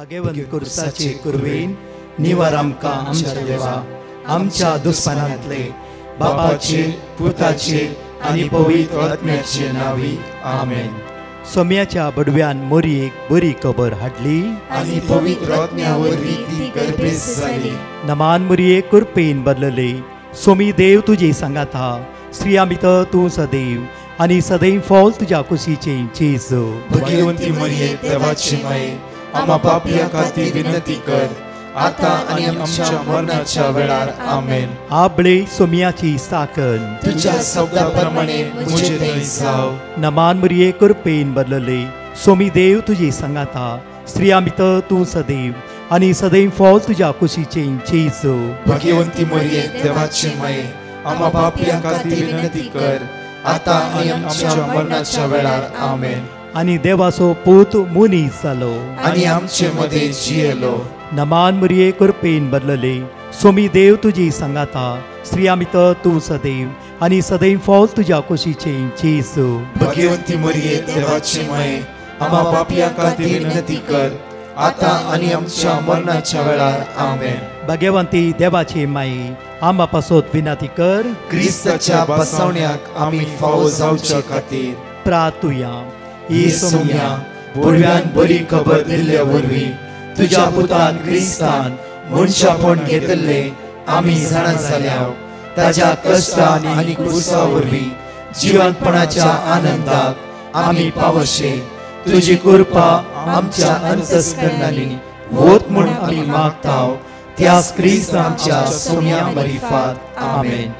भगवंत कुर्साचे कुरवेन निवार आमकां आमच्या देवा आमच्या दुस्मनांतले बापाचे पुताचे आनी पवित्र आत्म्याचे नावी आमेन. सोम्याच्या बडव्यान मोरयेक बरी खबर हाडली आनी पवित्र आत्म्या वरवीं ती गर्भेस जाली. नमान मोरये कुरपेन बदलले. सोमी देव तुजे सांगात हा. स्त्रिया भितर तूं सदैव आनी सदैव फॉल तुज्या कुशीचे जेजू. भगवंती मरिये देवाची माये आम्हा पापियां खातीर विनंती कर आता आनी आमच्या मरणाच्या वेळार आमेन. आबळे सोम्याची साकन तुझ्या शब्दाप्रमाणे मुझे थंय जाव. नमान मोरये कुरपेन बदलले. सोमी देव तुजे सांगात हा. स्त्रिया भितर तूं सदैव आनी सदैव फॉल तुज्या कुशीचे जेजू. भगवंती मरिये देवाची माये आम्हा पापियां खातीर विनंती कर आता आनी आमच्या मरणाच्या वेळार आमेन. आनी देवाचो पूत मुनीस जालो आनी आमचे मदे जियेलो. नमान मोरये कुरपेन बदलले. सोमी देव तुजी सांगात हा. स्त्रिया भितर तूं सदैव आनी सदैव फॉल तुज्या कुशीचे जेजू. भगवंती मरिये देवाची माये आम्हा पापियां खातीर विनंती कर आता आनी आमच्या मरणाच्या वेळार आमेन. भगवंती देवाचे माये आम्हा पासत विनंती कर. क्रिस्ताच्या बसवण्याक आमी फावो जावच्या खातीर प्रार्थुया. ही सोम्या बडव्यान बरी खबर दिल्ल्या वरवीं तुज्या पुतान क्रिस्तान मनशापण घेतले आमी जाणा जाल्याव ताज्या कश्टान आनी क्रुसा वरवीं जिवंतपणाच्या आनंदाक आमी पावशे. तुजी कृपा आमच्या अंतस्करणांनी होत म्हूण आमी मागताव. त्याच क्रिस्त आमच्या सोम्या मरिफात आमेन.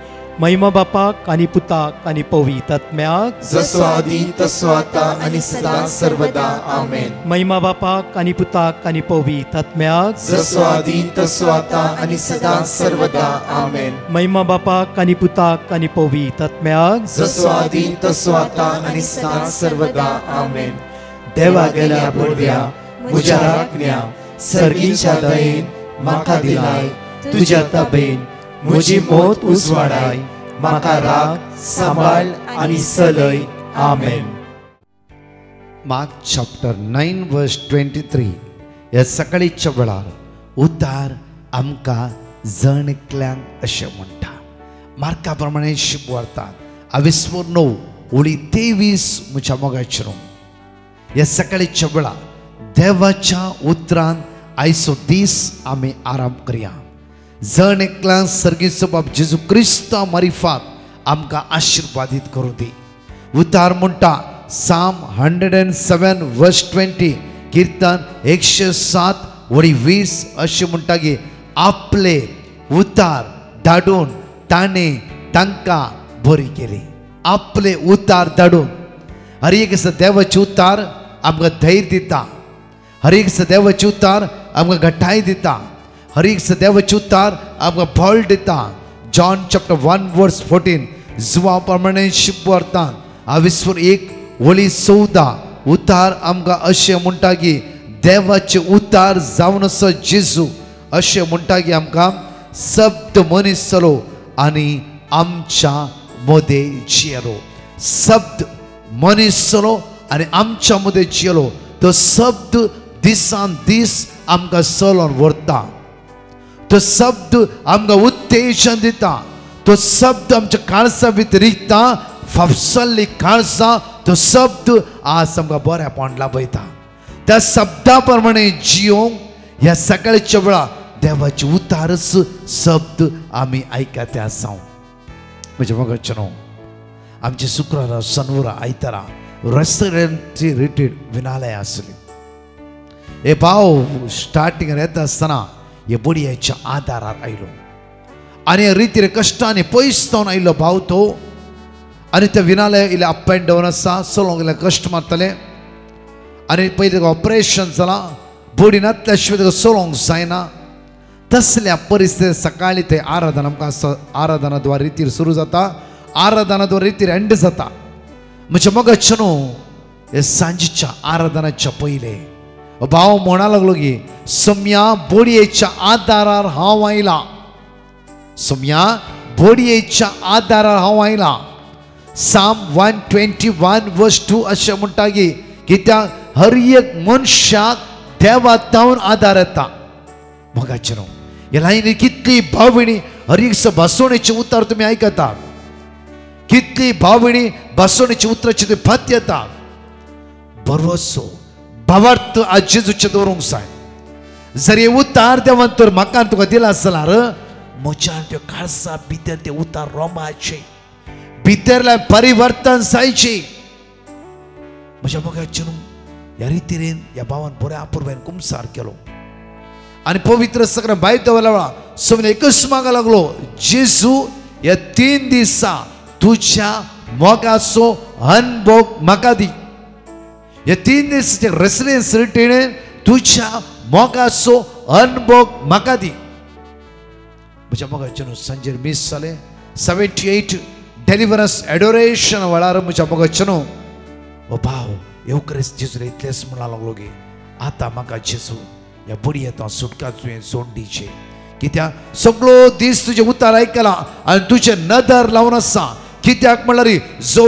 महिमा बापाक आनी पुताक आनी पवित्र आत्म्याक जसो आदी तसो आता आनी सदां सर्वदा आमेन. महिमा बापाक आनी पुताक आनी पवित्र आत्म्याक जसो आदी तसो आता आनी सदां सर्वदा आमेन. महिमा बापाक आनी पुताक आनी पवित्र आत्म्याक जसो आदी तसो आता आनी सदां सर्वदा आमेन. देवा गेल्या बडव्या म्हज्या राखण्या सर्गीच्या दयेन म्हाका दिलाय. तुज्या तबेन म्हजी मोत उजवाडाय. म्हाका राख सांबाळ आनी चलय. आमेन. मार्क चॅप्टर 9 वर्स 23. ह्या सकाळीच्या वेळार उद्धार आमकां जण एकल्यांक अशें म्हणटा. मार्का प्रमाणे शिकवतात 29 ओळी 23 म्हज्या मोगाचेर. ह्या सकाळीच्या वेळार देवाच्या उतरान आयचो दीस आमी आराम करया. जण एकल्यां सर्गीचो बाप जेजू क्रिस्ता मारिफात आमकां आशिर्वादीत करूं दी. उतार म्हणटा साम 107 वर्स 20 कीर्तन 107 ओळी 20 अशें म्हणटा की आपले उतार धाडून ताणें तांकां बरी केली. आपले उतार धाडून हर एक देवाचे उतार आमकां धैर्य दिता. हर एक देवाचे उतार आमकां घटाय दिता. हर एक देवाचे उतार आमकां बळ दिता. जॉन चॅप्टर 1 वर्स 14 जुवा प्रमाणे शिकवतात 21 ओळी 14 उतार आमकां अशें म्हणटा की देवाचे उतार जावन असो जेजू अशें म्हणटा की आमकां शब्द मनीस जालो आनी आमच्या मदें जियेलो. शब्द मनीस जालो आनी आमच्या मदें जियेलो. तो शब्द दिसान दीस आमकां चलोन व्हरता. तो शब्द आमकां उत्तेजन दिता. तो शब्द आमच्या काळजा भितर रिगता. फाफसल्ली काळजां तो शब्द आज आमकां बऱ्यापण लाभयता. त्या शब्दा प्रमाणे जियोंक ह्या सकाळच्या वेळार देवाचे उतारच शब्द आमी आयकते आसा. म्हज्या मोगाचेर आमचे शुक्रारा शनवारा आयतारा रेस्टॉरंटची रिट्रीट विनालय आसली. हे भाव स्टार्टिंग येता आसतना हे बडयेच्या आदारार आयलो आनी ह्या रितीर कश्टांनी पयस जावन आयलो भाव तो. आनी त्या विनालय इल्लें अप एंड डावन आसा. चलोंक इल्लें कश्ट मारतले आनी पयलीं ताका ऑपरेशन जालां. बडी नासल्या शिवाय ताका चलोंक जायना. तसल्या परिस्थितींत सकाळीं थंय आराधना आमकां आराधना द्वार रितीर सुरू जाता. आराधना द्वार रितीर एंड जाता. म्हज्या मोगाचेर हे सांजेच्या आराधनाच्या पयले भाव म्हणा लागलो की सोम्या बडयेच्या आदारार हांव आयला. सोम्या बडयेच्या आदारार हांव आयला. साम 121 वर्स 2 अशें म्हणटा की कित्याक हर एक मनशाक देवा तावन आदार येता मोगाचेनो ह्या लायनी कितली भावणी हर एक बसवणेचे उतार तुम्ही ऐकता कितली भावणी बसवणेचे उतराचे तुम्ही फात येता बरोसो भावार्थ आज जेजूचे दवरूंक जाय जर हे उतार देवान तर म्हाका तुका दिला आसला र म्हज्या त्यो काळसा भितर ते उतार रोमाचे भितरल्या परिवर्तन जायचे म्हज्या मोगाचेन ह्या रितीन ह्या भावान बऱ्या अपुरबायन कुमसार केलो आणि पवित्र सगळं भायर देवाला सोबत एकच मागा लागलो जेजू या 3 दिसा तुझ्या मोगाचो अनुभव म्हाका दी या 3 दिसाचे रेसिडेन्स रिटेन तुझ्या मोगाचो अनुभव म्हाका दी म्हज्या मोगाचेन संजेर मिस जाले 78 डेलिव्हरन्स एडोरेशन वेळार म्हज्या मोगाचेन ओ भाव येवकरेस जेजू इतलेच म्हणा लागलो गे आता म्हाका जेजू या बडी येता सुटका तुवें सोडीचे कित्याक सगळो दीस तुजे उतार आयकला आनी तुजे नदर लावन आसा कित्याक म्हणल्यार जो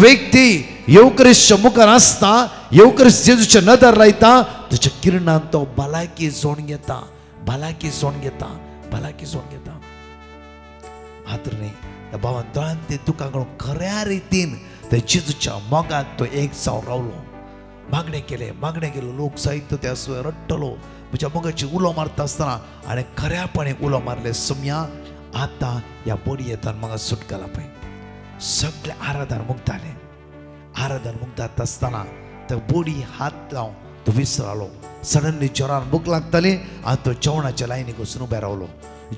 व्यक्ती येवकरेसच्या मुखार आसता येवकरेस जेजूचे नदर लायता तुज्या किरणान तो भलायकी जोड घेता भलायकी जोड घेता भलायकी जोड घेता मात्र न्ही त्या भावान दोळ्यान ते तुका खऱ्या रितीन त्या जेजूच्या मोगात तो एक जावन रावलो मागणे केले लोक साहित्य त्या रट्टलो म्हज्या मोगाची उलो मारता आसतना आणि खऱ्यापणे उलो मारले समया आता ह्या बडी येतान म्हाका सुटका पळय सगळे आराधन मुक्ताले आराधन मुक्तात आसतना त्या बडी हात लावन तो विसरलो सडनली जोरान भूक लागताली आनी तो जेवणाच्या लायनीक वचून उबे रावलो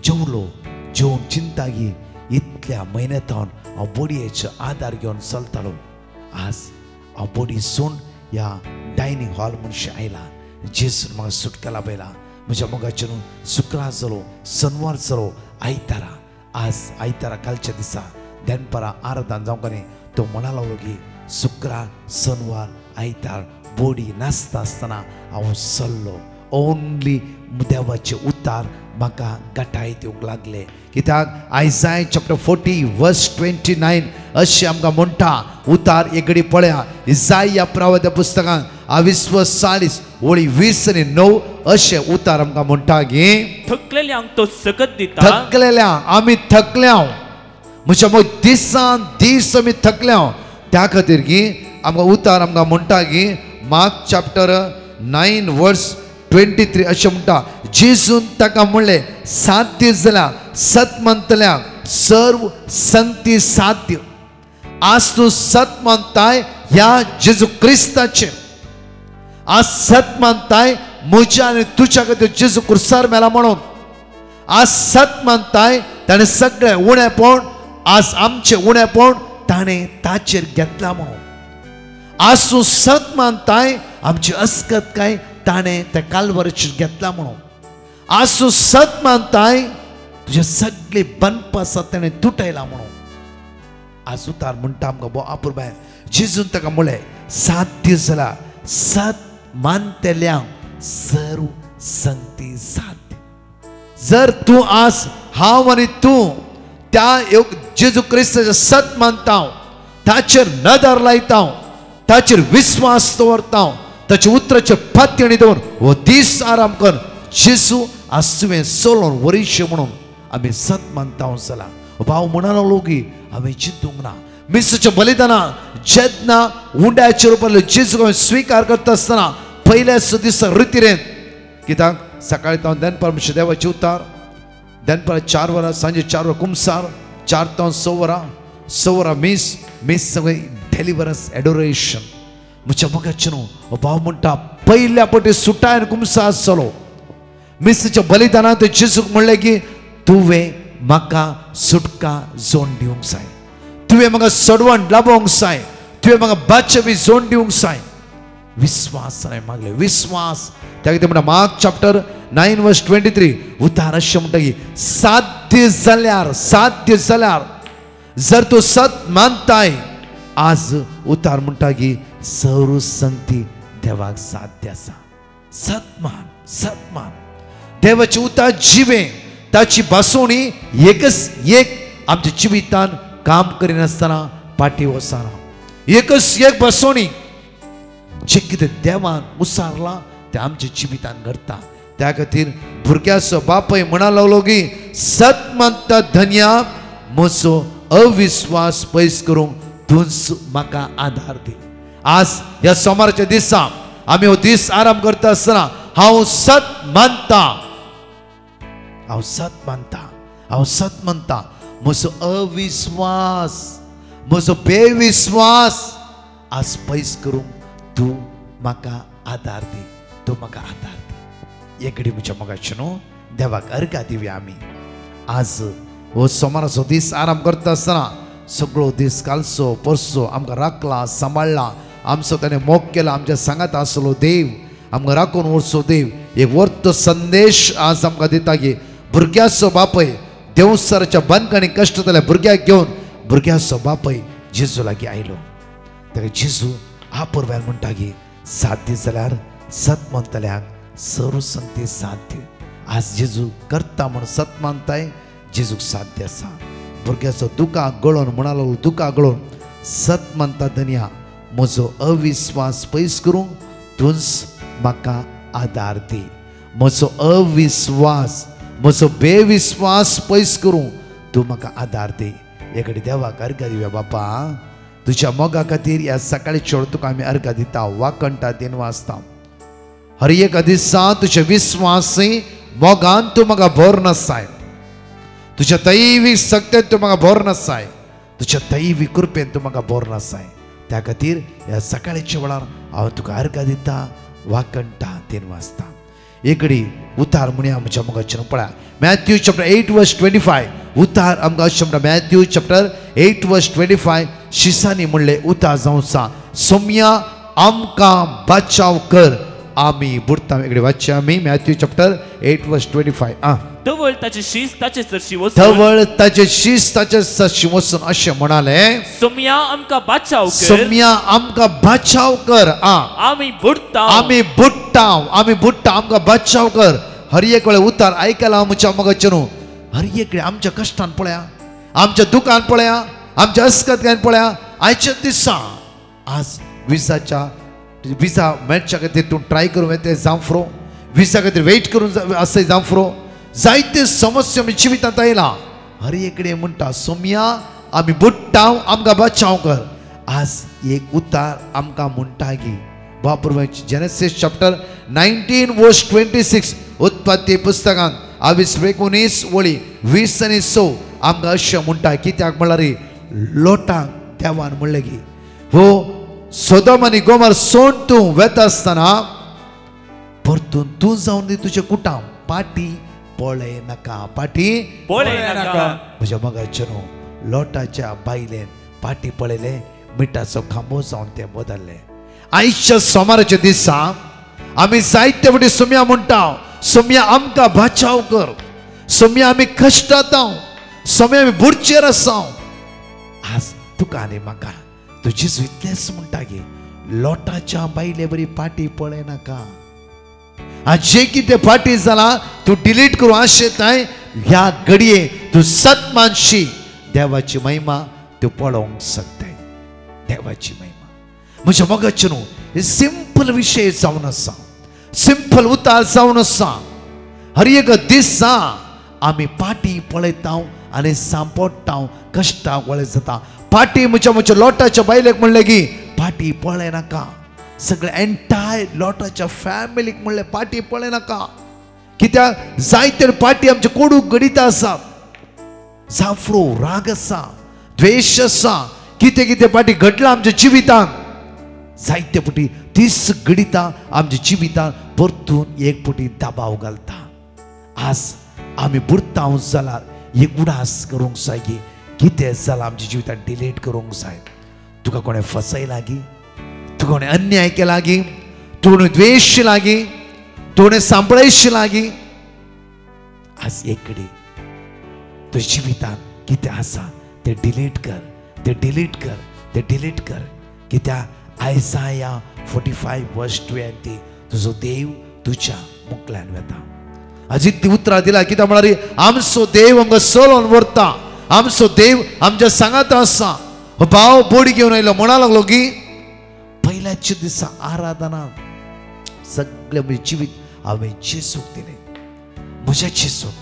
जेवून चिंता घे इतल्या म्हयन्यांतावन हांव बडयेचो आदार घेवन चलतालो आज हांव बडी सोडून या डायनिंग हॉल म्हणशी आयला जेजून म्हाका सुटका लाभयला म्हज्या मोगाचेर शुक्रार जालो शनवार जालो आयतारा आज आयतारा कालच्या दिसा दनपारां आराधन जावंक न्ही तो म्हणा लागलो की शुक्रार शनवार आयतार बॉडी नाचता आसतना हांव चल्लो ओन्ली देवाचे उतार म्हाका गटाय दिवंक लागले कित्याक आयसाय चॅप्टर 40 वर्स 29 अशें आमकां म्हणटा उतार एकडे पळया इसाया प्रवाद्या पुस्तकान 40 ओळी 20 आनी 9 अशें उतार आमकां म्हणटा गे थकलेल्यांक तो सकत दिता थकलेल्यांक आमी थकल्या म्हज्या मग दिसान दीस आमी थकल्या त्या खातीर गी आमकां उतार आमकां म्हणटा गी मार्क चॅप्टर 9 वर्स 23 अशें म्हणटा जेजून ताका म्हणलें 7 दीस जाल्या सत म्हणटल्यांक सर्व संगती साध्य आज तूं सत मानताय ह्या जेजू क्रिस्ताचेर आज सत मानताय म्हज्या आनी तुज्या खातीर जेजू क्रुसार मेला म्हणून आज सत मानताय ताणें सगळें उणेपण आज आमचें उणेपण ताणें ताचेर घेतला म्हणून आज तूं सत मानताय आमची अस्कत काय ताणें त्या काल्वरीचेर घेतला म्हणून आज तूं सत मानताय तुझे सगळे बंप आसा ताणें तुटयला म्हणून आज उतार म्हणटा आमकां बो अपुरबाय जेजून ताका म्हणलें 7 दीस जाला सत मानतेल्यांक सर्व संगती साध्य जर तूं आज हांव आनी तूं त्या जेजू क्रिस्ताचे सत मानता ताचेर नदर लायता ताचेर विश्वास दवरता ताचे उतराचे पत्य दवर हो दीस आराम कर जेजू आज तुवें सोलोन वरीशे म्हणून आमी सत मानता जाला भाव म्हणालो लोगी आमी चिंतूंक ना मिसाच्या बलिदाना जेन्ना उंड्याच्या रुपांतलो जेजू स्वीकार करता आसतना पयल्याच दिसा रितीरेन कित्याक सकाळी तावन दनपार म्हणचे देवाचे उतार दनपार 4 वरां सांजे 4 वरां कुमसार 4 तावन 6 वरां मिस सगळे डेलिव्हरन्स एडोरेशन म्हज्या मोगाचेर भाव म्हणटा पयल्या पटी सुटायन कुमसार आसलो मिसाच्या बलिदानांत जेजूक म्हणलें की तुवें म्हाका सुटका जोड दिवंक जाय तुवें म्हाका सडवण लाभोवंक जाय तुवें म्हाका बादशाही जोड दिवंक जाय विश्वास हांवें मागले विश्वास त्या कितें म्हणटा मार्क चॅप्टर 9 वर्स 23 उतार अशें म्हणटा की 7 दीस जाल्यार जर तूं सत मानताय आज उतार म्हणटा की सर्व संगती देवाक साध्य आसा सत मान देवाचे उतार जिवे ताची बासोणी एकच एक आमच्या जिवितान काम करिनासतना पाटी वचना एकच एक बासोणी जे कितें देवान उसारला ते आमच्या जिवितान घडता. त्या खातीर भुरग्याचो बापूय म्हणा लागलो की सत म्हणटा धन्या म्हजो अविश्वास पयस करूंक तूंच म्हाका आदार दी. आज ह्या सोमारच्या दिसा आमी हो दीस आराम करता आसतना हांव सत मानता, हांव सत मानता, हांव सत म्हणटा म्हजो अविश्वास, म्हजो बेविश्वास आज पयस करूंक तूं म्हाका आदार दी, तूं म्हाका आदार दी. एकडी म्हज्या मोगाचे न्हू देवाक अर्घा दिवया आमी. आज हो सोमाराचो दीस आराम करता आसतना सगळो दीस कालचो परसो आमकां राखला, सांबाळला, आमचो ताणें मोग केला, आमच्या सांगात आसलो देव, आमकां राखून उरचो देव. एक वर्त संदेश आज आमकां दिता की भुरग्याचो बापय देवसराच्या बंदकांनी कश्ट जाल्या भुरग्याक घेवन भुरग्याचो बापय जेजू लागीं आयलो. ताका जेजू आपुरव्यान म्हणटा की साध्य जाल्यार सत म्हणटल्यांक सर्व संगती साध्य. आज जेजू करता म्हण सत मानताय, जेजूक साध्य आसा. भुरग्याचो दुकाक गळोवन म्हणा लागलो दुकाक गळोवन सत म्हणटा धन्या म्हजो अविश्वास पयस करूंक तूंच म्हाका आदार दी. म्हजो अविश्वास, म्हजो बेविश्वास पयस करूंक तूं म्हाका आदार दी. एकडे देवाक अर्घा दिवया. बापा तुज्या मोगा खातीर ह्या सकाळी चोड तुका आमी अर्घा दिता. वाकणटा 3 वाजता हर एक दिसा तुझे विश्वासी मोगान तूं म्हाका भर नासाय, तुझ्या दैवी सत्तेत तूं म्हाका भर नासाय, तुझ्या दैवी कृपेन तूं म्हाका भर नासाय. त्या खातीर ह्या सकाळीच्या वेळार हांव तुका अर्घा दिता. वाकणटा 3 वाजता एकडी उतार म्हणया म्हज्या मोगाचें पळया. मॅथ्यू चॅप्टर 8 वर्स 25 उतार आमकां अशें म्हणटा. मॅथ्यू चॅप्टर 8 वर्स 25 शिसांनी म्हणलें उतार जावंसा सोम्या आमकां बचाव कर आमी बुडता. वेगळे वाचया आमी मॅथ्यू चॅप्टर 8 वर्स 25. धवळ ताचे शीस ताचे सरशी वचून, धवळ ताचे शीस ताचे सरशी वचून अशें म्हणाले सोम्या आमकां बचाव कर, सोम्या आमकां बचाव कर. आमी बुडता, आमी बुडटा, आमी बुडटा, आमकां बचाव कर. हर एक वेळे उतार आयकला म्हज्या मोगाचें न्हू. हर एक वेळ आमच्या कश्टान पळया, आमच्या दुकान पळया, आमच्या अस्कतकायन पळया. आयच्या दिसा आज विजा मेळच्या खातीर तूं ट्राय करूं येते जावं, विजा खातीर वेट करून आसय जावं. जायते समस्या आमी जिवितांत आयला. हर एकडेन म्हणटा सोम्या आमी बुडटा, आमकां बचाव कर. आज एक उतार आमकां म्हणटा की बापूरवाची जेनेसिस चॅप्टर 19 वर्स 26 उत्पत्ती पुस्तकांत 19 वळी 20 आनी 6 आमकां अशें म्हणटा. कित्याक म्हणल्यार लोटांक देवान म्हणलें की हो सोदोम आनी गोमोर सोड तूं वेता आसतना परतून तूं जावन दी तुजें कुटाम पाटी पळय नाका, पाटी पळय नाका. म्हज्या मोगाचें न्हू लोटाच्या बायलेन पाटी पळयले, मिठाचो खांबो जावन तें बदलले. आयच्या सोमाराच्या दिसा आमी जायते फावटी सोम्या म्हणटा सोम्या आमकां बचाव कर, सोम्या आमी कश्टांत आव, सोम्या आमी बुडचेर आसा. आज तुका आनी म्हाका तुजी इतलेंच म्हणटा की लोटाच्या बायले बरी पाटी पळय नाका. आज जे कितें फाटी जाला तूं डिलीट करूं आशेताय. ह्या घडये तूं सत मानशी, देवाची महिमा तूं पळोवंक शकताय. देवाची महिमा म्हज्या मोगाचें न्हू. हे सिंपल विशय जावन आसा, सिंपल उतार जावन आसा. हर एक दिसा आमी पाटी पळयता आनी सांपडटा, कश्टाक वळें जाता. पाटी म्हज्या लोटाच्या बायलेक म्हणलें की पाटी पळय नाका. सगळे एंटायर लोटाच्या फॅमिलीक म्हणलें पाटी पळय नाका. कित्याक जायते पाटी आमचे कोडूक घडिता आसा, जाफरो राग आसा, द्वेश आसा, कितें कितें पाटी घडलां आमच्या जिवितांत. जायते फावटी तीस घडिता आमच्या जिवितांत परतून एक फावटी दबाव घालता. आज आमी बुडता जाल्यार एक उडास करूंक जाय की कितें जालां आमच्या जिवितांत डिलीट करूंक जाय. तुका कोणें फसयला गी, तुका कोणें अन्याय केला गी, तूं कोणें द्वेश लागी, तूं कोणें सांपळयश लागी. आज एक कडी तुज्या जिवितांत कितें आसा तें डिलीट कर, तें डिलीट कर, तें डिलीट कर. कित्याक आयसाया 45 वर्स 20 तुजो देव तुज्या मुखल्यान वेता. आज इतली उतरां दिला कित्याक म्हळ्यार आमचो देव आमकां चलोवन व्हरता, आमचो देव आमच्या सांगात आसा. भाव बोडी घेवन आयलो म्हणा लागलो की पयल्या पयल्याच्या दिसा आराधना सगळे म्हणजे जिवीत हांवें जेजूक दिलें. म्हज्या जेजून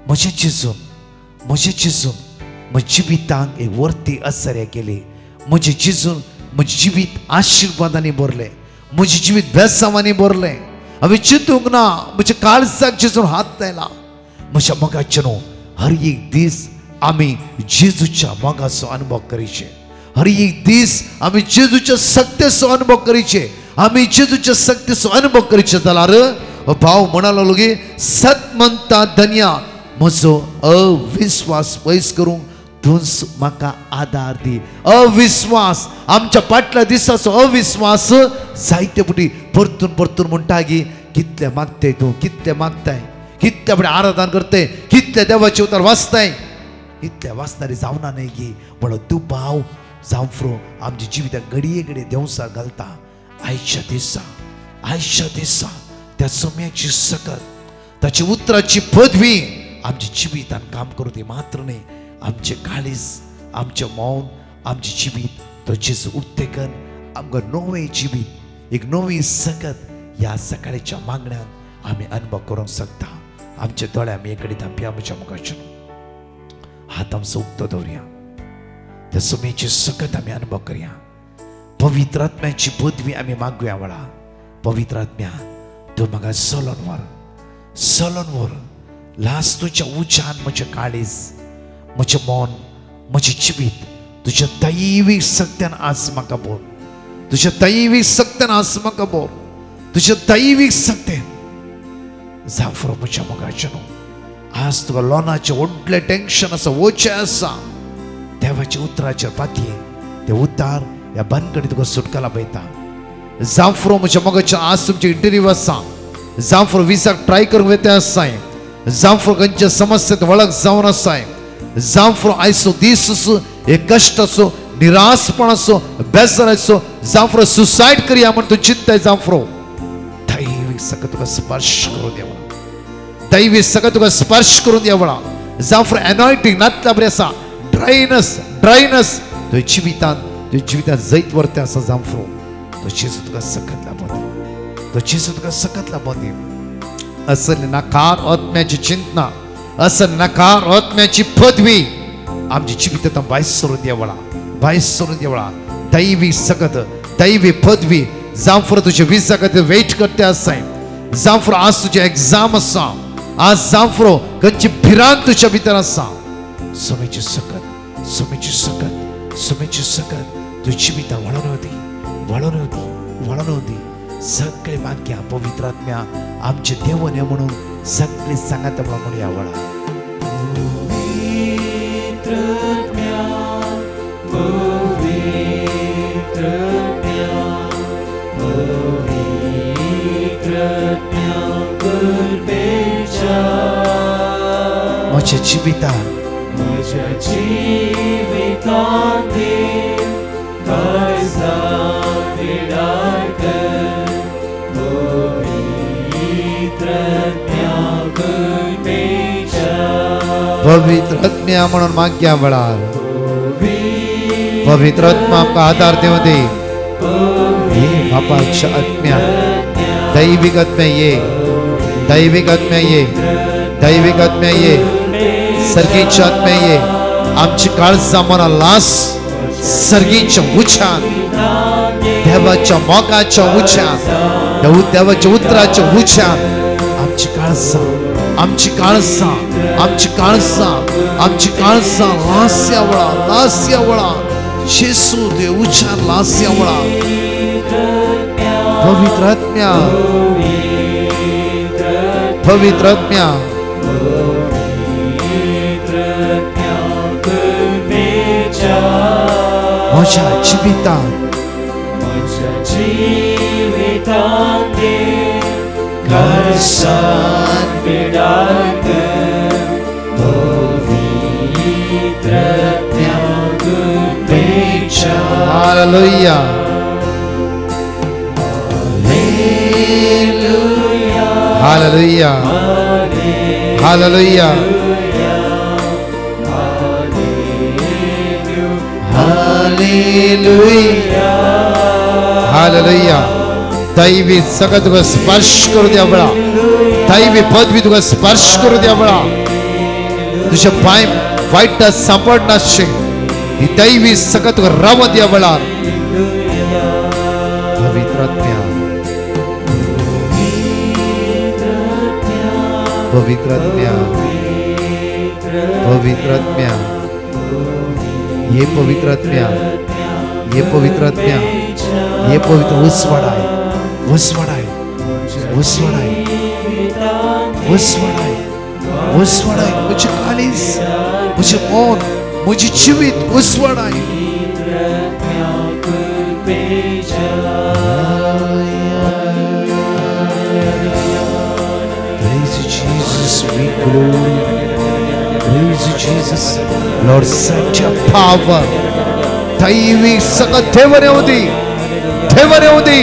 म्हज्या जेजून म्हज्या जिवितांक एक वर्ती असर हे केली. म्हजें जेजून म्हजें जिवीत आशिर्वादांनी भरलें. म्हजें जिवीत बेसांवांनी भरलें. हांवें चिंतूंक ना म्हज्या काळजाक जेजून हात लायला. म्हज्या मोगाचे न्हू हर एक दीस आमी जेजूच्या मोगाचो अनुभव करीचे. हर एक दीस आमी जेजूच्या सक्तेचो अनुभव करीचे. आमी जेजूच्या सक्तेचो अनुभव करीचे जाल्यार भाव म्हणालो लोगे सत म्हणटा धन्या म्हजो अविश्वास पयस करूंक तूंच म्हाका आदार दी. अविश्वास आमच्या फाटल्या दिसाचो अविश्वास जायते फावटी परतून म्हणटा की कितले मागताय तूं, कितले मागताय, कितले फुडें आराधना करताय, कितले देवाचे उतार वाचताय, इतले वाचणारी जावना न्ही गी. म्हणून तूं भाव जावं फ्रो आमच्या जिविताक घडये घडये देवसा घालता. आयच्या दिसा त्या सोम्याची सकत ताची उतराची पदवी आमच्या जिवितान काम करू दी. मात्र न्ही आमचे काळीज, आमचे मौन, आमचे जिवीत तो जेजू उक्तेकन आमकां नवें जिवीत, एक नवी सकत ह्या सकाळीच्या मागण्यान आमी अनुभव करूंक शकता. आमचे दोळे आमी एक कडेन धांपया. आमच्या मुखाचे हात आमचो उक्तो दवरया. त्या सोमेची सकत आमी अनुभव करया. पवित्र आत्म्याची पदवी आमी मागुया. वळा पवित्र आत्म्या तूं म्हाका चलोन व्हर. लास्ट तुज्या उज्यान म्हजें काळीज, म्हजें मन, म्हजें जिवीत तुज्या दैवीक सक्त्यान आज म्हाका भर. तुज्या दैवीक सक्त्यान आज म्हाका भर. तुज्या दैवीक सक्त्यान जाफरो म्हज्या मोगाचे न्हू. आज तुका लोनाचें व्हडलें टेंशन आसा, वोचें आसा. देवाच्या उतराचेर पातये ते उतार ह्या बंदकडे तुका सुटका लाभयता. जाफरो म्हज्या मोगाचे आज तुमचे इंटरव्यू आसा. जाफरो विसाक ट्राय करूंक वेते आसाय. जाफरो खंयच्या समस्येत वळख जावन आसाय. जाफरो आयचो दीस असो, एक कश्ट असो, निराशपण असो, बेजार असो, जाफरो सुसायड करया म्हण तूं चिंताय. जाफरो दैवीक सकत तुका स्पर्श करून देवळा. दैवीक सकत तुका स्पर्श करून देवळा. जाफरो एनॉयंटिंग नातल्या बरें आसा. ड्रायनस तुज्या जिवितांत जैत वर्ते आसा. जाफरो तो जेजू तुका सकत लाभोवन, तो जेजू तुका सकत लाभोवन. असले नाकार आत्म्याची चिंतना, असले नाकार आत्म्याची पदवी आमच्या जिवितांत भायर सरून देवळा, भायर सरून देवळा. दैवी सकत, दैवी पदवी. जाफरो तुज्या विजा खातीर वेट करते आसाय. जाफरो आज तुजें एग्जाम आसा. आज जाफरो खंयची भिरांत तुज्या भितर आसा. सोमेची सकत, सोमेची सकत, सोमेची सकत तुज्या जिवितांत वळोवन दी. सगळे मागया पवित्र आत्म्या आमचे देवन हे म्हणून सगळे सांगात म्हणूया. वळा म्हज्या जिवितांत पवित्र आत्म्या म्हणून मागया. वळार पवित्र आत्मा आमकां आदार देव दे. ये बापाच्या आत्म्या, दैविक आत्म्या ये, दैविक आत्म्या ये, दैविक आत्म्या ये, सर्गीच्या आत्म्या ये. आमची काळजां मना लास सर्गीच्या उच्चान, देवाच्या मोगाच्या उच्चान, देवाच्या उतराच्या उच्चान आमची काळजां, आमची काळजां, आमची काळजां, आमची काळजां लास्या वळा. जेजू दे उच्चार लास्या वळा. पवित्र आत्म्या, पवित्र आत्म्या म्हज्या जिवितांत Hallelujah. Hallelujah. Hallelujah. Hallelujah. Hallelujah दैवी सगळं तुका स्पर्श करू द्या बळा दैवी पदवी तुका स्पर्श करू द्या बळा तुझे पाय वाईट सांभाळनाशे ही दैवी सगळं तुका राव द्या बळा पवित्रात्म्या पवित्रात्म्या पवित्रात्म्या ये पवित्रात्म्या ये पवित्रात्म्या ये पवित्र उस्वाडाय उस्वाडाय उस्वाडाय उस्वाडाय उस्वाडाय मुझे कालीस मुझे मौन मुझे जीवित उस्वाडाय Praise you, Jesus, we glory. Praise you, Jesus. Lord, such a power. दैवी सगळं देवाने होती देवाने होती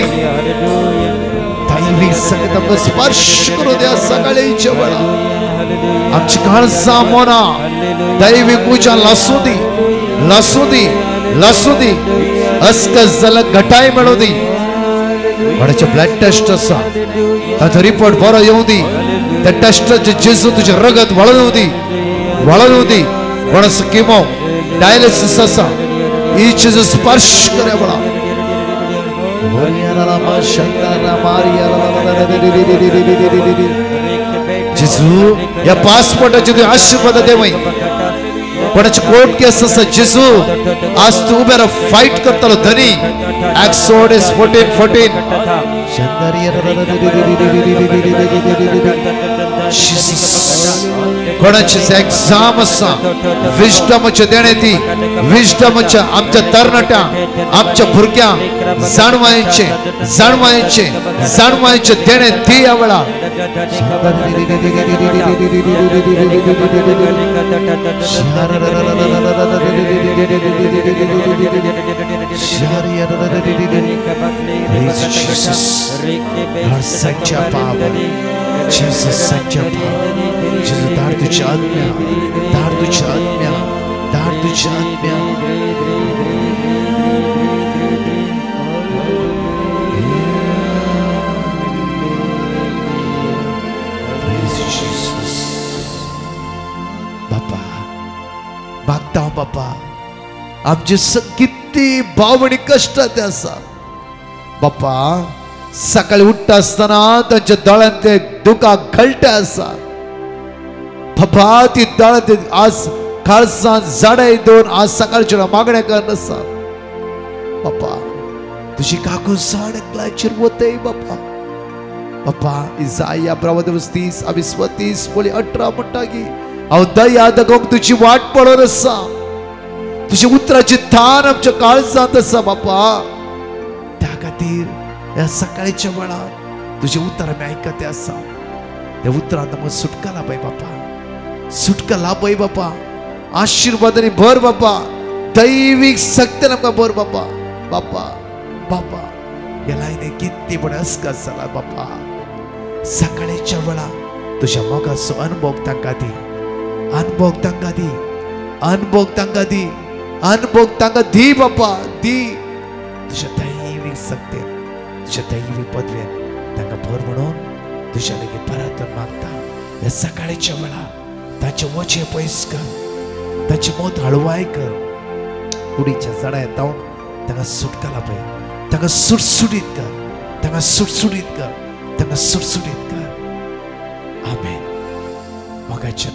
दैवी सगळं स्पर्श करू द्या सगळ्यांच्या वेळा आमची काळजा मोना दैवी पूजा लासुदी लासुदी लासुदी अस्क जल घटाय मिळवदी कोणाचे ब्लड टेस्ट असा त्याचा रिपोर्ट बरा येऊ दे त्या टेस्टचे जेजू तुझे रगत वळून होती कोणाचं किमो डायलिसिस असा ही चीज स्पर्श करे बळा जेजू या पासपोर्टाचे तू आशीर्वाद देवय कोणाचे कोर्ट केस असा जेजू आज तू उभ्या फाईट करतालो धनी एक्सोडस 14:14 कोणाचे एक्झाम असा विजडमचे देण्याची विजडमच्या आमच्या तरणाट्या आमच्या भुरग्या जाणवायचे देणे ती यावेळा सच्चा पावर Jesus सच्चा पावर Jesus दार तुझी आज्ञा दार तुझी आज्ञा दार तुझी आज्ञा बापा मागता हूं बापा आमचे किती भावनी कष्टात असा बापा सकाळी उठता असताना त्यांच्या दळात ते दुका घलटे असा बापा ती दळात आज खालसा झाडाय दोन आज सकाळच्या मागण्या करत असा बापा तुझी काकू साडकला चिरवते बापा बापा इजाया प्रवद 30 अविस्वतीस बोली 18 म्हणटा की अहो दया दगोक तुझी वाट पडत असा तुझी उतराची थान आमच्या काळजात असा बापा त्या खातीर या सकाळच्या वेळात तुझे उत्तर आम्ही ऐकते असा त्या उत्तरात मग सुटका लाभय बापा सुटका लाभय बापा आशीर्वादाने भर बापा दैविक सत्य नका भर बापा बापा बापा याला किती पण असका झाला बापा सकाळच्या वेळा तुझ्या मोगाचो अनुभव तांका दी अनुभव तांका दी अनुभव तांका दी अनुभव तांका दी बापा दी तुझ्या दैविक सत्य तुझ्या दैवी पदव्यान तांका भर म्हणून तुझ्या लगे परत मागता या सकाळच्या वेळा ताचे वचे पयस कर ताची मोत हळवाय कर उडीच्या झाडा येतावन तांका सुटका लाभय तांका सुटसुटीत कर तांका सुटसुटीत कर तांका सुटसुटीत कर आमेन मोगाच्या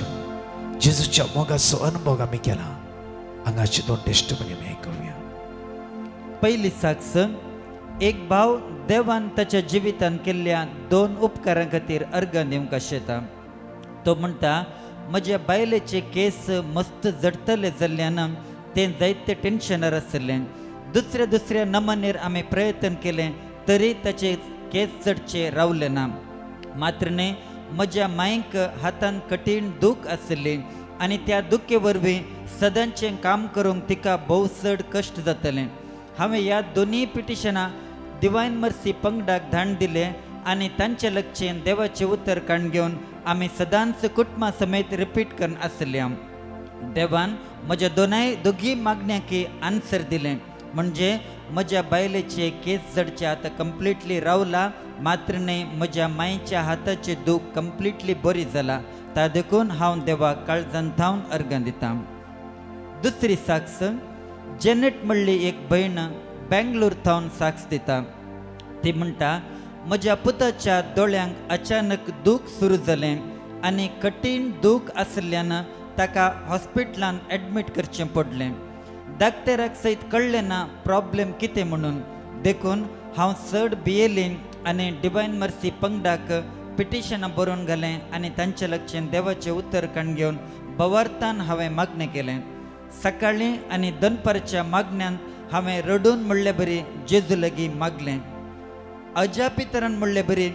जेजूच्या मोगाचो अनुभव आम्ही केला हांगाची 2 टेस्टमनी आमी ऐकूया पहिली साक्ष एक भाव देवान ताच्या जिवितान केल्ल्या 2 उपकारां खातीर अर्घ दिवंक आशेता तो म्हणटा म्हज्या बायलेचे केस मस्त जडतले जाल्ल्यान तें जायते टेन्शनार आसलें दुसऱ्या नमनेर आमी प्रयत्न केले तरी ताचे केस जडचे रावले ना मात्र न्ही म्हज्या मायंक हातान कठीण दूख आसली आनी त्या दुखे वरवीं सदांचें काम करूंक तिका भोव चड कश्ट जातलें हांवें ह्या दोनी पिटिशनां डिवायन मर्सी पंगडाक धाडून दिले आनी तांचे लक्षेन देवाचें उतर काण घेवन आमी सदांच कुटुंबा समेत रिपीट करन आसल्या देवान म्हज्या दोगी मागण्यांक आन्सर दिलें म्हणजे म्हज्या बायलेचे केस जडचे आतां कंप्लिटली रावला, मात्र न्ही म्हज्या मायेच्या हाताचे दूख कंप्लिटली बरी जाला. ता देखून हांव देवाक काळजान थावन अर्गां दितां. दुसरी साक्ष जेनेट म्हणली एक भयण बेंगलोर थावन साक्ष दिता. ती म्हणटा, म्हज्या पुताच्या दोळ्यांक अचानक दूख सुरू जालें आनी कठीण दूख आसल्यान ताका हॉस्पिटलांत एडमीट करचें पडलें. डाक्टराक सयत कळ्ळें ना प्रॉब्लेम कितें म्हणून. देखून हांव चड भियेलें आनी डिवायन मर्सी पंगडाक पिटिशनां बरोवन घालें आनी तांचे लागच्यान देवाचें उतर काण घेवन बवार्तान हांवें मागणें केलें. सकाळीं आनी दनपारच्या मागण्यांत हांवें रडून म्हणले बरी जेजू लागीं मागलें. अजापितरान म्हणले बरी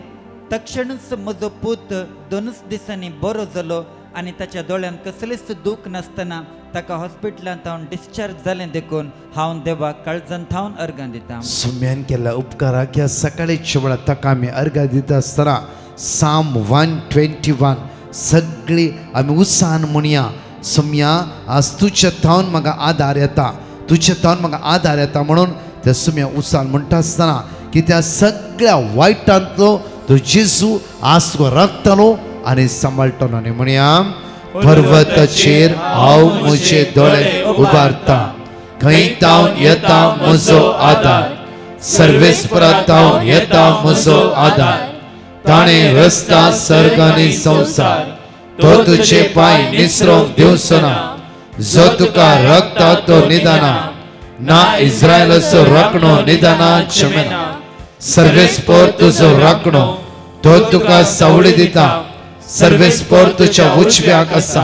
तक्षणच म्हजो पूत 2 दिसांनी बरो जालो आनी ताच्या दोळ्यान कसलेच दूख नासतना ताका हॉस्पिटलांत हांव डिस्चार्ज जालें. देखून हांव देवाक काळजान थावन अर्गां दितां. सुम्यान केल्या उपकाराक ह्या सकाळीच्या वेळार ताका आमी अर्गां दिता आसतना साम 121 सगळी आमी उत्साहान म्हणया. सुम्या आज तुज्या थावन म्हाका आदार येता, तुज्या थावन म्हाका आदार येता म्हणून त्या सुम्या उत्साहान म्हणटा आसतना की त्या सगळ्या वायटांतलो तो जेजू आज तुका राखतलो आनी सांबाळटलो. आनी म्हणया, पर्वताचेर हांव म्हजे दोळे उबारता, खंय थावन येता म्हजो आदार, सर्वेस्परांत हांव येता म्हजो आदार. ताणें रस्ता सर्ग आनी संवसार, तो तुजे पांय निसरोंक दिवचो ना. जो तुका राखता तो निदाना, ना इस्रायलाचो राखणो निदाना जमेना. सर्वेस्पर तुजो राखणो, तो तुका सावळी दिता. सर्वेस्पर तुज्या उजव्याक आसा.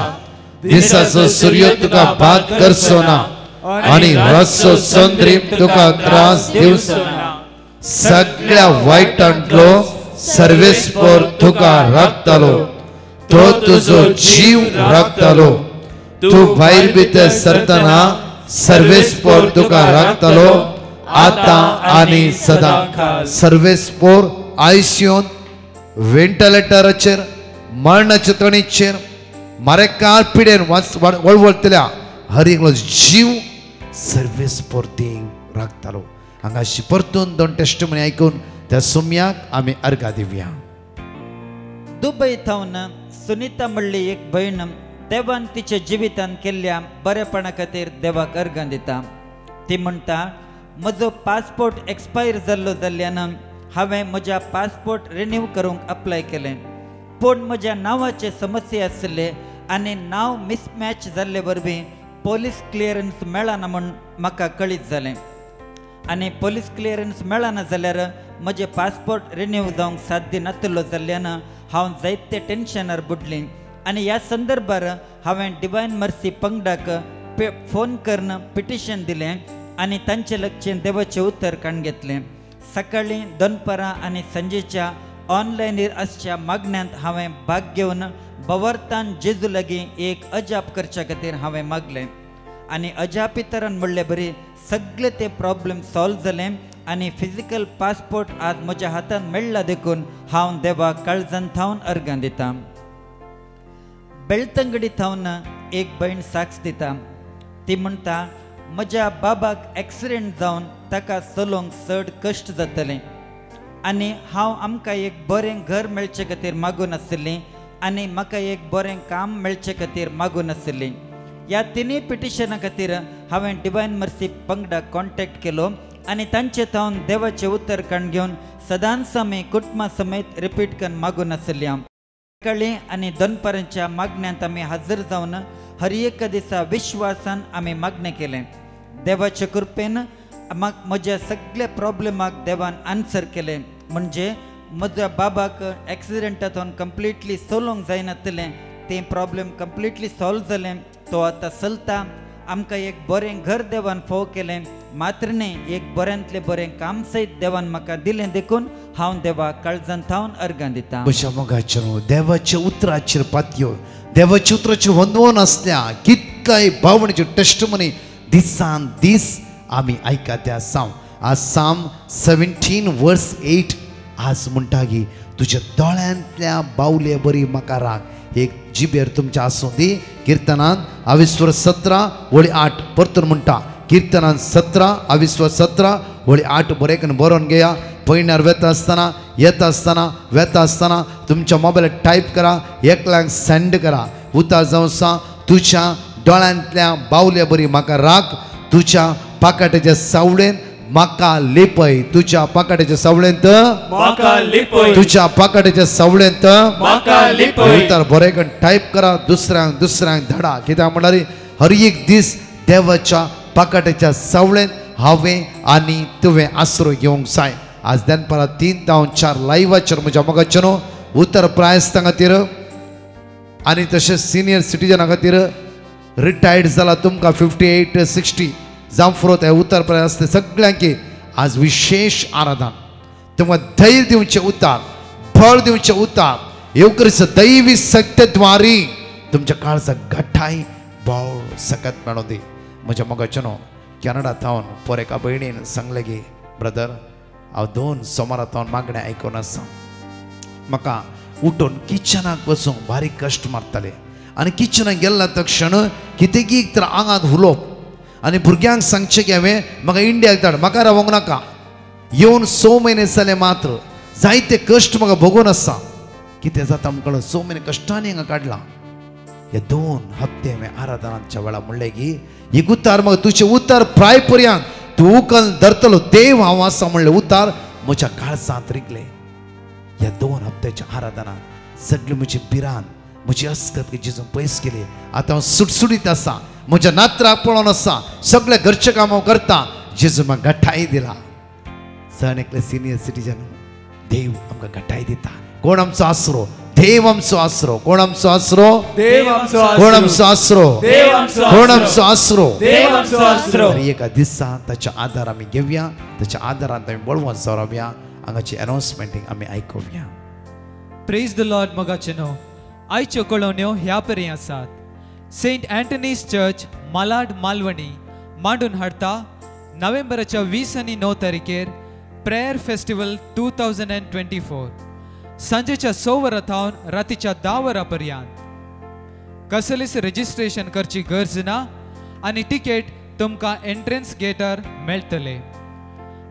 दिसाचो सूर्य तुका बाद करचो ना आनी रातचो चंद्रीम तुका त्रास दिवचो ना. सगळ्या वायटांतलो सर्वेस्पर तुका राखतलो, तो तुजो जीव राखतलो. तूं भायर भितर सरतना सर्वेस्पर तुका राखतलो आतां आनी सदां. सर्वेस्पर आयसीयून, व्हेंटिलेटराचेर, मरणाच्या तणीचेर, मरेकार पिडेन वळवळतल्या हर एकलो जीव सर्वेस्पर देव राखतलो. हांगाशी परतून 2 टेस्टमनी आयकून त्या सुम्याक आमी अर्गां दिवया. दुबय थावन सुनीता म्हणली एक भयण देवान तिच्या जिवितान केल्ल्या बरेपणा खातीर देवाक अर्गां दिता. ती म्हणटा, म्हजो पासपोर्ट एक्सपायर जाल्लो जाल्ल्यान हांवें म्हज्या पासपोर्ट रिन्यू करूंक अप्लाय केलें. पूण म्हज्या नांवाचे समस्या आसले आनी नांव मिसमॅच जाल्ले वरवीं पोलीस क्लियरन्स मेळना म्हूण म्हाका कळीत जालें. आनी पोलीस क्लियरन्स मेळना जाल्यार म्हजें पासपोर्ट रिन्यू जावंक साध्य नासलो जाल्ल्यान हांव जायते टेन्शनार बुडलीं. आनी ह्या संदर्भार हांवें डिवायन मर्सी पंगडाक फोन करून पिटिशन दिलें आनी तांचे लागचें देवाचें उतर काण घेतलें. सकाळीं, दनपारां आनी सांजेच्या ऑनलायनीर आसच्या मागण्यांत हांवें भाग घेवन बवार्तान जेजू लागीं एक अजाप करच्या खातीर हांवें मागलें. आनी अजापितरान म्हणलें बरी सगळे ते प्रॉब्लेम सॉल्व जाले आनी फिजिकल पासपोर्ट आज म्हज्या हातांत मेळ्ळा. देखून हांव देवाक काळजान थावन अर्गां दितां. बेळतंगडी थावन एक भयण साक्ष दिता. ती म्हणटा, म्हज्या बाबाक एक्सिडेंट जावन ताका चलोवंक चड कश्ट जातलें आनी हांव आमकां एक बरें घर मेळचे खातीर मागून आसली आनी म्हाका एक बरें काम मेळचे खातीर मागून आसली. ह्या तिनूय पिटिशना खातीर हांवें डिवायन मर्सी पंगडाक कॉन्टॅक्ट केलो आनी तांचे थावन देवाचें उतर काण घेवन सदांच आमी कुटुंबा समेत रिपीट करून मागून आसल्या. सकाळीं आनी दनपारांच्या मागण्यांत आमी हजर जावन हर एक दिसा विश्वासान आमी मागणें केलें. देवाचे कृपेन म्हज्या सगळ्या प्रॉब्लेमाक देवान आन्सर केलें. म्हणजे म्हज्या बाबाक एक्सिडेंटांतून कंप्लिटली चलोवंक जायनासलें, तें प्रॉब्लेम कंप्लिटली सॉल्व जालें. तो आतां चलता. आमकां एक बरें घर देवान फोव केलें. मात्र न्ही, एक बऱ्यांतलें बरें काम सयत देवान म्हाका दिलें. देखून हांव देवाक काळजान थावन अर्गां दितां. म्हज्या मोगाचेर देवाच्या उतराचेर पातयो, देवाच्या उतराचेर वंदवून आसल्या कितकाय भावणेच्यो टेस्टमनी दिसान दीस आमी आयकाते आसां. आज साम 17 वर्स 8 आज म्हणटा की तुज्या दोळ्यांतल्या बावले बरी म्हाका राख. एक जिबेर तुमच्या आसूं दी. किर्तनांत 22:17 8 परतून म्हणटा, कीर्तनान 17 अविस्व 17 होळी 8 बरेकन बरोवन घेया. पयण्यार वेता आसतना येता आसतना वेता आसतना तुमच्या मोबायलार टायप करा, एकल्याक सेंड करा. उतार जावं तुझ्या दोळ्यांतल्या बावल्या बरी म्हाका राख, तुझ्या पाकाट्याच्या सावळेन म्हाका लेपय, तुझ्या पाकाट्याच्या सावळेंत म्हाका लिपय, तुझ्या पाकाट्याच्या सावळेंत म्हाका लिपय. उतार बरेकन टायप करा, दुसऱ्यांक धाडा. कित्याक म्हणल्यार हर एक दीस देवाच्या पाकाट्याच्या सावळेंत हांवें आनी तुवें आसरो घेवंक जाय. आज दनपारां 3 ते 4 लायव्हाचेर म्हज्या मोगाचे न्हू उतर प्रायस्तां खातीर आनी तशेंच सिनियर सिटीजनां खातीर रिटायर्ड जाला तुमकां 58-60 जावं फुरोत हे उतर प्रायस सगळ्यांक आज विशेष आराधन. तुमकां धैर्य दिवचें उतार, बळ दिवचें उतार, येवकरीच दैवी सत्यद्वारी तुमच्या काळजाक घटाय बळ सकत मेळों दी. म्हज्या मोगाचे न्हू कॅनडांत हांव पोर एका भयणीन सांगलें की ब्रदर हांव 2 सोमारां हांव मागणें आयकून आसा. म्हाका उठून किचनाक वचूंक बारीक कश्ट मारताले आनी किचनाक गेल्ल्या तक्षण कितें तर आंगांत उलोवप आनी भुरग्यांक सांगचें की हांवें म्हाका इंडियाक धाड, म्हाका रावोंक नाका. येवन 6 म्हयने जाले मात्र जायते कश्ट म्हाका भोगून आसा. कितें जाता म्हणून 6 म्हयने कश्टांनी हांगा काडला. हे 2 हप्ते हांवें आराधनाच्या वेळा म्हणलें की एक उतार म्हाका तुजें उतार प्राय पर्यंत तूं उखल धरतलो देव हांव आसा म्हणलें उतार म्हज्या काळजांत रिगले. ह्या 2 हप्त्याच्या आराधनांत सगळी म्हजी भिरांत म्हजी अस्कत जेजून पयस केली. आतां हांव सुटसुटीत आसा, म्हज्या नात्राक पळोवन आसा, सगळे घरचें काम हांव करता. जेजून म्हाका घटाय दिला. सण एकले सिनियर सिटीजन देव आमकां घटाय दिता. कोण आमचो आसरो? देव आमचो आसरो. कोण आमचो आसरो? देव आमचो कोण आमचो आसरो? देव आमचो कोण आमचो आसरो? देव आमचो आसरो. आनी एका दिसा ताच्या आदार आमी घेवया, ताच्या आदारांत आमी बळवंत जावया. हांगाची अनाउन्समेंटींग आमी आयकुया. प्रेज द लॉर्ड मोगाचेनो. आयच्यो कळोवण्यो ह्या परी आसात. Saint Anthony's church Malad Malvani मांडून हाडटा नोव्हेंबराच्या 20 आनी 9 तारखेर प्रेयर फेस्टिवल 2024 सांजेच्या 6 वरांथावन रातीच्या 10 वरां पर्यंत. कसलीच रजिस्ट्रेशन करची गरज ना आनी तिकेट तुमकां एंट्रन्स गेटार मेळटले.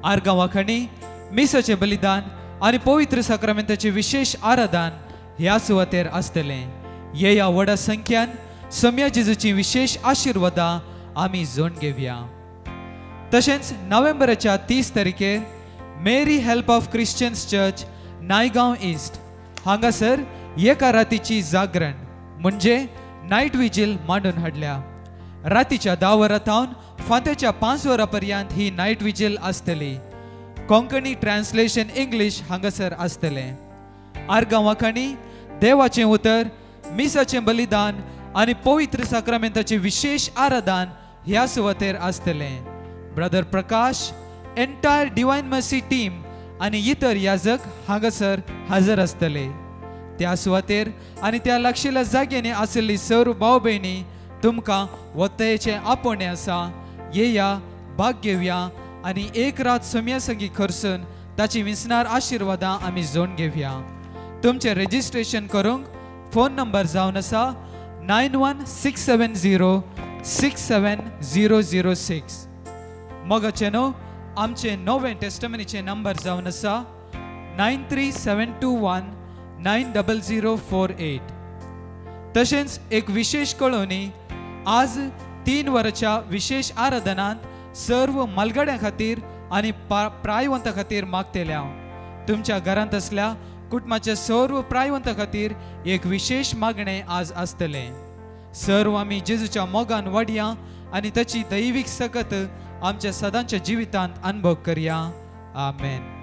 आरगांवा खणी मिसाचें बलिदान आनी पवित्र साक्रामेंताचें विशेष आराधन ह्या सुवातेर आसतलें. ह्या व्हडा संख्यान सम्या जेजूची विशेष आशिर्वादां आमी जोड घेवया. तशेंच नोव्हेंबराच्या 30 तारखेर Mary help of Christians church Naigaon east हांगासर एका रातीची जागरण म्हणजे नायट विजील मांडून हाडल्या. रातीच्या 10 वरांथावन फांत्याच्या 5 वरां पर्यंत ही नायट विजील आसतली. कोंकणी ट्रान्सलेशन इंग्लीश हांगासर आसतलें. आरगांवा खणी देवाचें उतर, मिसाचें बलिदान आनी पवित्र साक्रामेंताचें विशेष आराधन ह्या सुवातेर आसतलें. ब्रदर प्रकाश, एंटायर डिवायन मर्सी टीम आनी इतर याजक हांगासर हजर आसतले. त्या सुवातेर आनी त्या लागशिल्ल्या जाग्यांनी आशिल्ली सर्व भाव भयणी तुमकां वतयेचें आपोवणें आसा. येया, भाग घेवया आनी एक रात सम्या संगी खर्सून ताची विसणार आशिर्वादां आमी जोड घेवया. तुमचें रजिस्ट्रेशन करूंक फोन नंबर जावन आसा 9167067006. मोगाचें न्हू आमचे नोवें टेस्टमनीचे नंबर जावन आसा 9372190048. तशेंच एक विशेष कळोवणी आज 3 वरांच्या विशेष आराधनांत सर्व मलगड्यां खातीर आनी प्रायवंतां खातीर मागतेल्या. तुमच्या घरांत असल्या कुटुंबाच्या सर्व प्रायवंतां खातीर एक विशेष मागणें आज आसतलें. सर्व आमी जेजूच्या मोगान वाडया आनी ताची दैवीक सकत आमच्या सदांच्या जिवितांत अनुभव करया. आमेन.